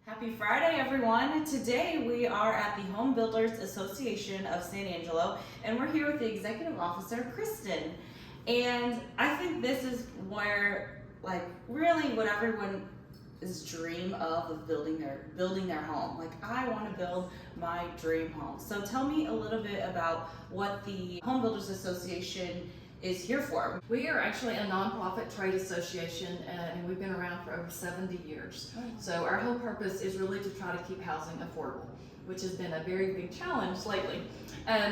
Happy Friday, everyone. Today we are at the Home Builders Association of San Angelo, and we're here with the executive officer, Kristen. And I think this is where, really what everyone is dream of building their home. Like, I want to build my dream home. So tell me a little bit about what the Home Builders Association is here for. We are actually a nonprofit trade association, and we've been around for over 70 years. So our whole purpose is really to try to keep housing affordable, which has been a very big challenge lately.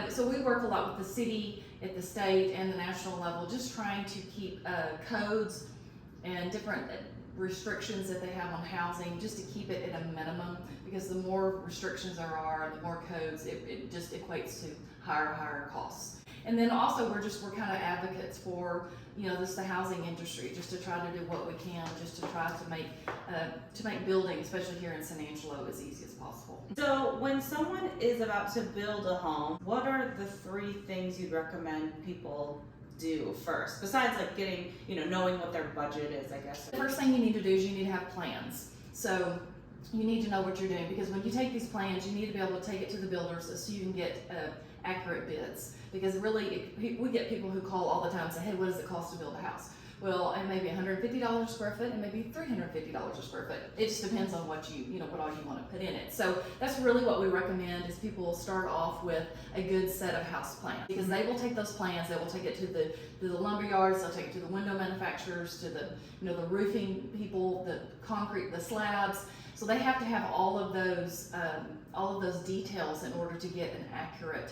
So we work a lot with the city, at the state, and the national level, just trying to keep codes and different restrictions that they have on housing, just to keep it at a minimum, because the more restrictions there are, the more codes, it just equates to higher costs. And then also we're kind of advocates for, this the housing industry, just to try to do what we can, just to try to make building, especially here in San Angelo, as easy as possible. So when someone is about to build a home, what are the 3 things you'd recommend people do first, besides getting, knowing what their budget is, I guess? The first thing you need to do is you need to have plans. So you need to know what you're doing, because when you take these plans, you need to be able to take it to the builders so you can get accurate bids. Because really, we get people who call all the time and say, hey, what does it cost to build a house? Well, it may be $150 a square foot, and maybe $350 a square foot. It just depends on what what all you want to put in it. So that's really what we recommend, is people start off with a good set of house plans, because they will take those plans, they will take it to the lumber yards, they'll take it to the window manufacturers, to the the roofing people, the concrete, the slabs. So they have to have all of those details in order to get an accurate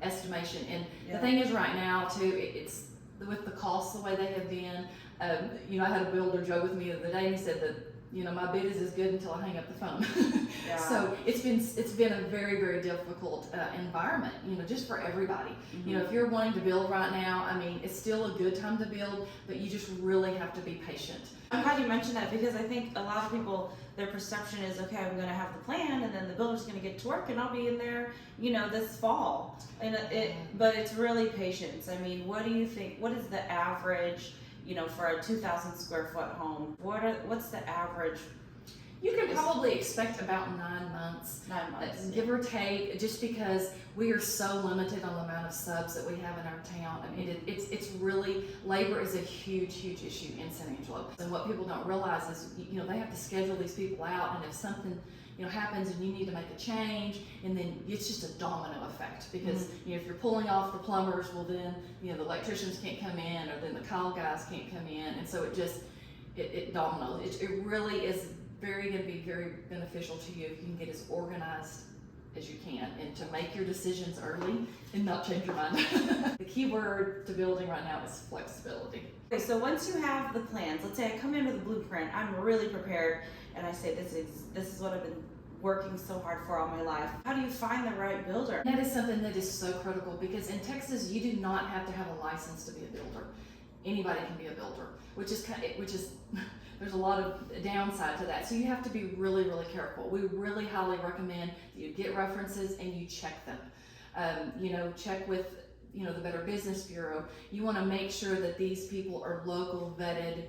estimation. And the thing is, right now too, it's with the costs the way they have been. I had a builder joke with me the other day, and he said that my bid is as good until I hang up the phone. Yeah. So it's been a very difficult environment, just for everybody. Mm-hmm. If you're wanting to build right now, it's still a good time to build, but you just really have to be patient. I'm glad you mentioned that, because I think a lot of people, their perception is, okay, I'm going to have the plan, and then the builder's going to get to work, and I'll be in there, this fall. And but it's really patience. What do you think? What is the average, for a 2,000 square foot home? What's the average? You can probably expect about 9 months. 9 months, give or take, just because we are so limited on the amount of subs that we have in our town. It's really, labor is a huge issue in San Angelo. And what people don't realize is, they have to schedule these people out, and if something happens and you need to make a change, and then it's just a domino effect, because if you're pulling off the plumbers, well then the electricians can't come in, or then the tile guys can't come in, and so it dominoes. It really is going to be very beneficial to you if you can get as organized as you can, and to make your decisions early and not change your mind. The key word to building right now is flexibility. Okay, so once you have the plans, let's say I come in with a blueprint, I'm really prepared, and I say this is what I've been working so hard for all my life. How do you find the right builder? That is something that is so critical, because in Texas you do not have to have a license to be a builder. Anybody can be a builder, which is there's a lot of downside to that. So you have to be really careful. We really highly recommend that you get references and you check them. Check with the Better Business Bureau. You want to make sure that these people are local, vetted,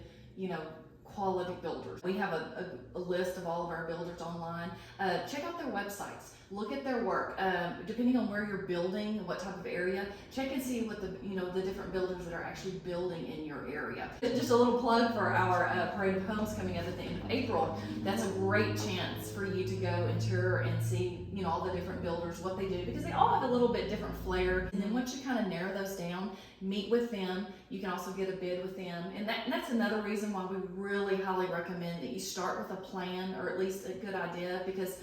quality builders. We have a list of all of our builders online. Check out their websites. Look at their work. Depending on where you're building, what type of area, check and see what the different builders that are actually building in your area. Just a little plug for our Parade of Homes coming up at the end of April. That's a great chance for you to go and tour and see all the different builders, what they do, because they all have a little bit different flair. And then once you kind of narrow those down, meet with them. You can also get a bid with them, and that's another reason why we really highly recommend that you start with a plan, or at least a good idea, because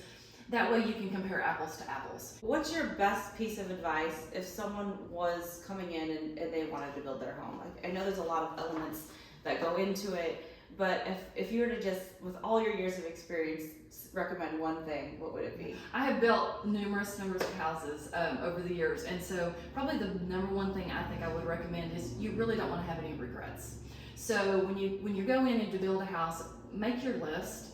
that way you can compare apples to apples. What's your best piece of advice if someone was coming in and they wanted to build their home? I know there's a lot of elements that go into it, but if you were to just, with all your years of experience, recommend one thing, what would it be? I have built numerous numbers of houses over the years, and so probably the number one thing I think I would recommend is you really don't want to have any regrets. So when you go in and to build a house, make your list.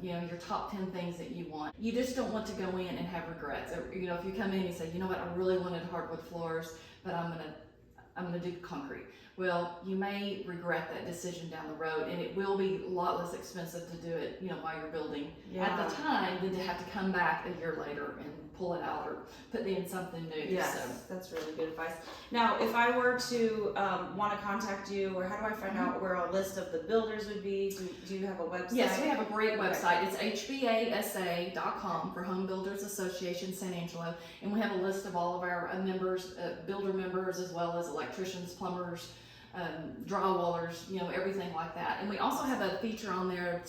Your top 10 things that you want. You just don't want to go in and have regrets. If you come in and you say, I really wanted hardwood floors, but I'm gonna do concrete. well, you may regret that decision down the road, and it will be a lot less expensive to do it, while you're building at the time than to have to come back a year later and pull it out or put in something new. Yes, So. that's really good advice. Now, if I were to want to contact you, or how do I find out where a list of the builders would be? Do you have a website? Yes, we have a great website. It's hbasa.com for Home Builders Association San Angelo, and we have a list of all of our members, builder members, as well as electricians, plumbers, drywallers, everything like that. And we also have a feature on there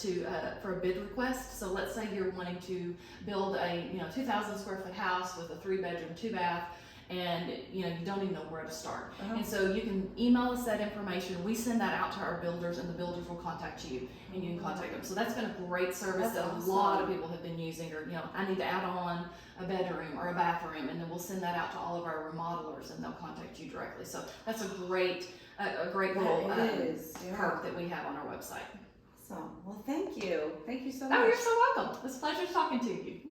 for a bid request. So let's say you're wanting to build a 2,000 square foot house with a 3-bedroom, 2-bath, and you don't even know where to start. And so you can email us that information. We send that out to our builders, and the builders will contact you, and you can contact them. So that's been a great service that a lot of people have been using. Or I need to add on a bedroom or a bathroom, and then we'll send that out to all of our remodelers, and they'll contact you directly. So that's a great little perk that we have on our website. Awesome. Well, thank you so much. Oh, you're so welcome. It's a pleasure talking to you.